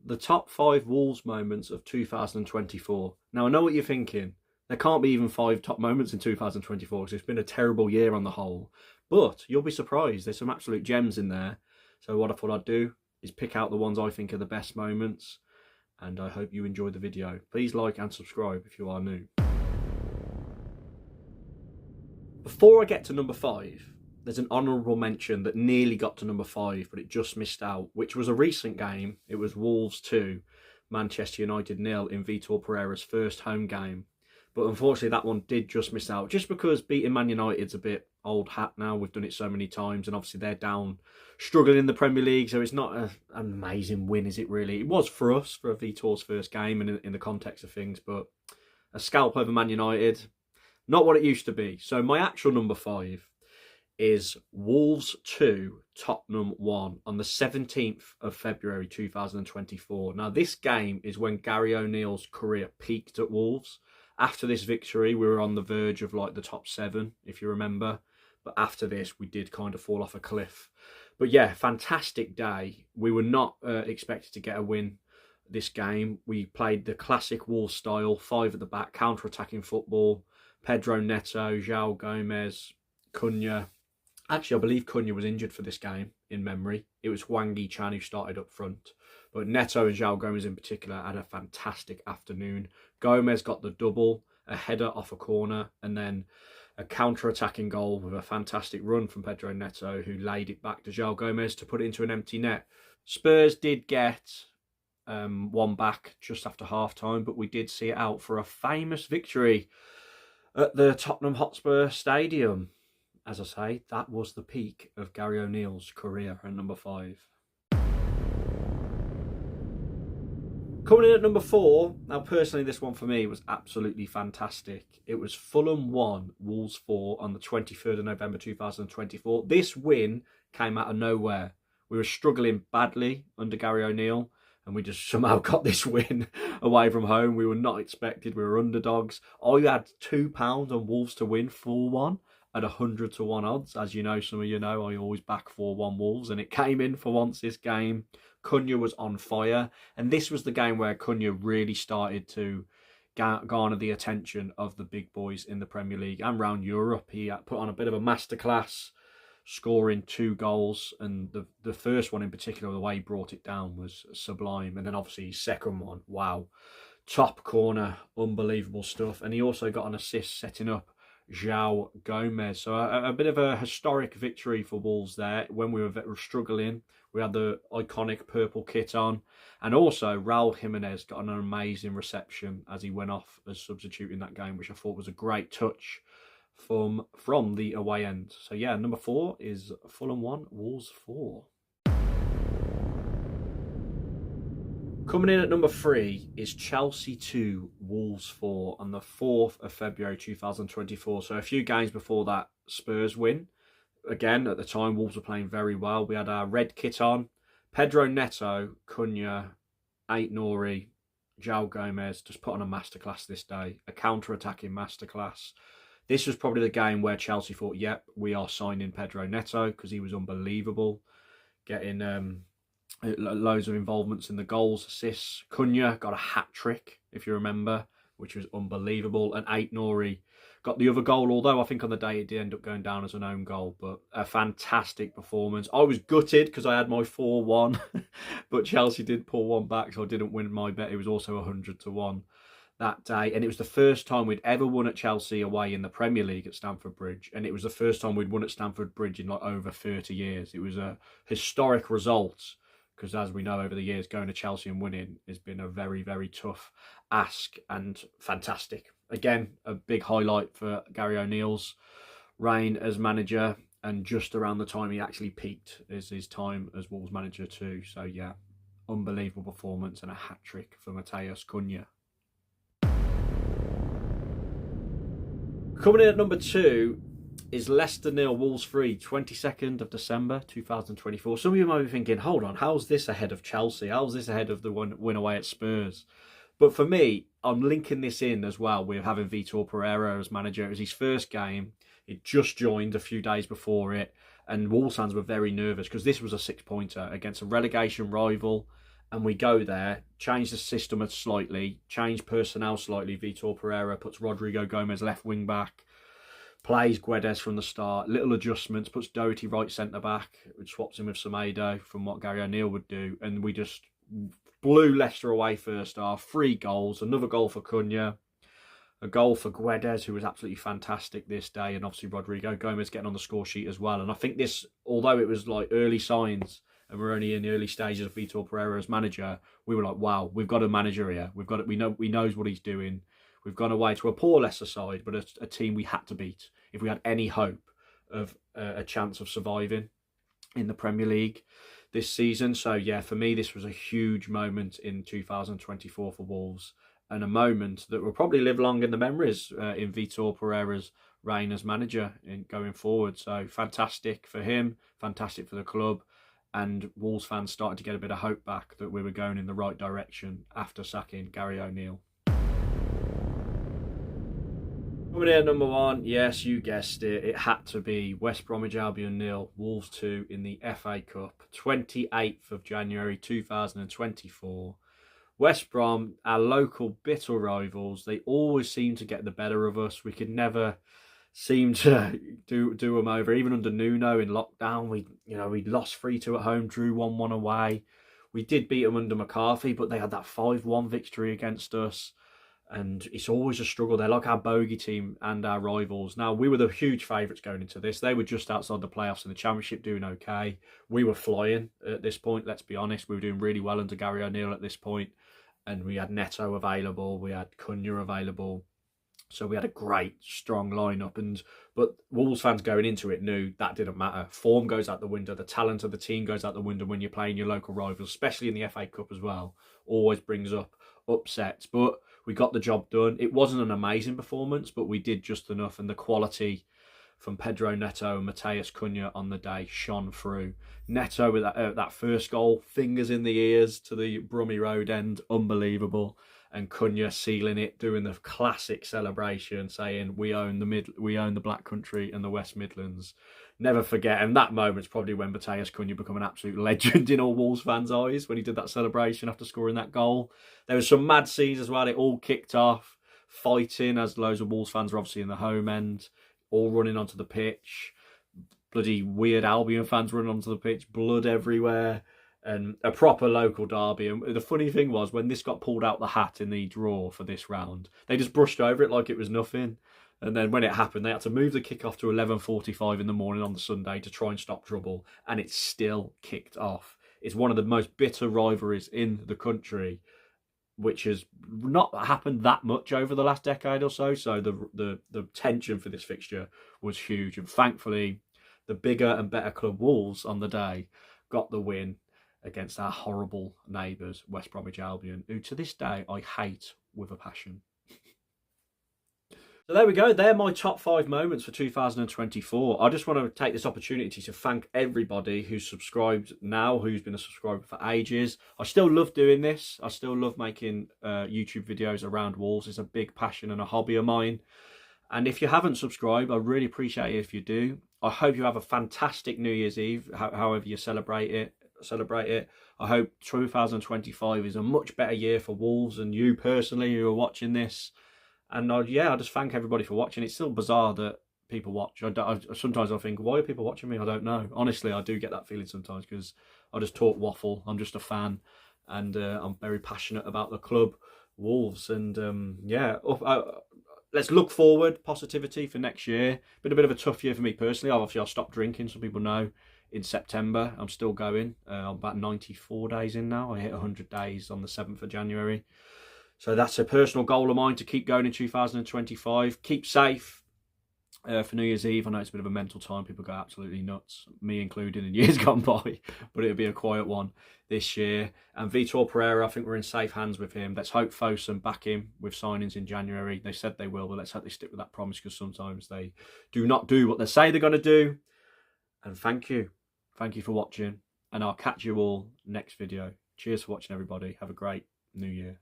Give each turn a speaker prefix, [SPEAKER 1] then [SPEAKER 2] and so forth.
[SPEAKER 1] the top 5 Wolves moments of 2024. Now, I know what you're thinking. There can't be even 5 top moments in 2024 because it's been a terrible year on the whole. But you'll be surprised. There's some absolute gems in there. So what I thought I'd do is pick out the ones I think are the best moments. And I hope you enjoyed the video. Please like and subscribe if you are new. Before I get to number 5, there's an honourable mention that nearly got to number 5, but it just missed out, which was a recent game. It was Wolves 2, Manchester United 0 in Vitor Pereira's first home game. But unfortunately, that one did just miss out, just because beating Man United's a bit old hat now. We've done it so many times, and obviously they're down, struggling in the Premier League, so it's not an amazing win, is it really? It was for us, for Vitor's first game, and in the context of things, but a scalp over Man United, not what it used to be. So my actual number 5 is Wolves 2, Tottenham 1 on the 17th of February 2024. Now, this game is when Gary O'Neill's career peaked at Wolves. After this victory, we were on the verge of like the top 7, if you remember. But after this, we did kind of fall off a cliff. But yeah, fantastic day. We were not expected to get a win this game. We played the classic Wolves style, 5 at the back, counter-attacking football. Pedro Neto, João Gomez, Cunha. Actually, I believe Cunha was injured for this game, in memory. It was Hee-Chan who started up front. But Neto and João Gomez in particular had a fantastic afternoon. Gomez got the double, a header off a corner, and then a counter-attacking goal with a fantastic run from Pedro Neto, who laid it back to João Gomez to put it into an empty net. Spurs did get one back just after half-time, but we did see it out for a famous victory at the Tottenham Hotspur Stadium. As I say, that was the peak of Gary O'Neill's career at number 5. Coming in at number 4, now personally this one for me was absolutely fantastic. It was Fulham 1, Wolves 4 on the 23rd of November 2024. This win came out of nowhere. We were struggling badly under Gary O'Neill, and we just somehow got this win away from home. We were not expected. We were underdogs. I had £2 on Wolves to win 4-1 at 100-1 odds. As you know, some of you know, I always back 4-1 Wolves, and it came in for once this game. Cunha was on fire, and this was the game where Cunha really started to garner the attention of the big boys in the Premier League and around Europe. He put on a bit of a masterclass, scoring 2 goals, and the first one in particular, the way he brought it down was sublime. And then obviously his second one, wow, top corner, unbelievable stuff. And he also got an assist setting up João Gomez. So a bit of a historic victory for Wolves there when we were struggling. We had the iconic purple kit on, and also Raul Jimenez got an amazing reception as he went off as substitute in that game, which I thought was a great touch from the away end. So yeah, number 4 is Fulham 1, Wolves 4. Coming in at number 3 is Chelsea 2, Wolves 4 on the 4th of February 2024. So a few games before that Spurs win. Again, at the time, Wolves were playing very well. We had our red kit on. Pedro Neto, Cunha, Ait-Nouri, João Gomez just put on a masterclass this day. A counter-attacking masterclass. This was probably the game where Chelsea thought, yep, we are signing Pedro Neto, because he was unbelievable. Getting loads of involvements in the goals, assists. Cunha got a hat-trick, if you remember, which was unbelievable. And Ait-Nouri got the other goal, although I think on the day it did end up going down as an own goal. But a fantastic performance. I was gutted because I had my 4-1, but Chelsea did pull one back, so I didn't win my bet. It was also 100-1 that day. And it was the first time we'd ever won at Chelsea away in the Premier League at Stamford Bridge. And it was the first time we'd won at Stamford Bridge in like over 30 years. It was a historic result, because as we know over the years, going to Chelsea and winning has been a very, very tough ask, and fantastic. Again, a big highlight for Gary O'Neill's reign as manager, and just around the time he actually peaked is his time as Wolves manager too. So yeah, unbelievable performance and a hat-trick for Matheus Cunha. Coming in at number 2 is Leicester 0, Wolves 3, 22nd of December 2024. Some of you might be thinking, hold on, how's this ahead of Chelsea? How's this ahead of the win away at Spurs? But for me, I'm linking this in as well with having Vitor Pereira as manager. It was his first game. He'd just joined a few days before it, and Wolves fans were very nervous because this was a 6-pointer against a relegation rival, and we go there, change the system slightly, change personnel slightly. Vitor Pereira puts Rodrigo Gomez left wing back, plays Guedes from the start, little adjustments, puts Doherty right centre back, which swaps him with Semedo from what Gary O'Neill would do, and we just blew Leicester away first half. 3 goals, another goal for Cunha, a goal for Guedes, who was absolutely fantastic this day, and obviously Rodrigo Gomez getting on the score sheet as well. And I think this, although it was like early signs, and we're only in the early stages of Vitor Pereira as manager, we were like, wow, we've got a manager here. We knows what he's doing. We've gone away to a poor Leicester side, but a team we had to beat if we had any hope of a chance of surviving in the Premier League this season. So yeah, for me, this was a huge moment in 2024 for Wolves, and a moment that will probably live long in the memories in Vitor Pereira's reign as manager going forward. So fantastic for him, fantastic for the club. And Wolves fans started to get a bit of hope back that we were going in the right direction after sacking Gary O'Neill. Coming in at number 1, yes, you guessed it. It had to be West Bromwich Albion 0, Wolves 2 in the FA Cup, 28th of January 2024. West Brom, our local bitter rivals, they always seem to get the better of us. We could never seem to do them over. Even under Nuno in lockdown, we lost 3-2 at home, drew 1-1 away. We did beat them under McCarthy, but they had that 5-1 victory against us. And it's always a struggle. They're like our bogey team and our rivals. Now, we were the huge favourites going into this. They were just outside the playoffs in the Championship, doing okay. We were flying at this point, let's be honest. We were doing really well under Gary O'Neill at this point. And we had Neto available. We had Cunha available. So we had a great, strong lineup. But Wolves fans going into it knew that didn't matter. Form goes out the window. The talent of the team goes out the window when you're playing your local rivals, especially in the FA Cup as well. Always brings up upsets. But we got the job done. It wasn't an amazing performance, but we did just enough. And the quality from Pedro Neto and Mateus Cunha on the day shone through. Neto with that first goal, fingers in the ears to the Brummie Road end, unbelievable. And Cunha sealing it, doing the classic celebration, saying we own the Black Country and the West Midlands. Never forget. And that moment's probably when Mateus Cunha become an absolute legend in all Wolves fans' eyes when he did that celebration after scoring that goal. There was some mad scenes as well. It all kicked off, fighting as loads of Wolves fans were obviously in the home end, all running onto the pitch. Bloody weird Albion fans running onto the pitch, blood everywhere. And a proper local derby. And the funny thing was, when this got pulled out the hat in the draw for this round, they just brushed over it like it was nothing. And then when it happened, they had to move the kickoff to 11:45 in the morning on the Sunday to try and stop trouble. And it still kicked off. It's one of the most bitter rivalries in the country, which has not happened that much over the last decade or so. So the tension for this fixture was huge. And thankfully, the bigger and better club Wolves on the day got the win against our horrible neighbours, West Bromwich Albion, who to this day I hate with a passion. So there we go. They're my top 5 moments for 2024. I just want to take this opportunity to thank everybody who's subscribed now, who's been a subscriber for ages. I still love doing this. I still love making YouTube videos around Wolves. It's a big passion and a hobby of mine. And if you haven't subscribed, I really appreciate it if you do. I hope you have a fantastic New Year's Eve, however you celebrate it. I hope 2025 is a much better year for Wolves and you personally who are watching this. And I just thank everybody for watching. It's still bizarre that people watch. Sometimes I think, why are people watching me? I don't know. Honestly, I do get that feeling sometimes because I just talk waffle. I'm just a fan, and I'm very passionate about the club, Wolves. And let's look forward, positivity for next year. Been a bit of a tough year for me personally. Obviously, I'll stop drinking. Some people know. In September, I'm still going. I'm about 94 days in now. I hit 100 days on the 7th of January. So that's a personal goal of mine to keep going in 2025. Keep safe for New Year's Eve. I know it's a bit of a mental time. People go absolutely nuts, me included, in years gone by. But it'll be a quiet one this year. And Vitor Pereira, I think we're in safe hands with him. Let's hope Fosun back him with signings in January. They said they will, but let's hope they stick with that promise because sometimes they do not do what they say they're going to do. And thank you. Thank you for watching, and I'll catch you all next video. Cheers for watching, everybody. Have a great New Year.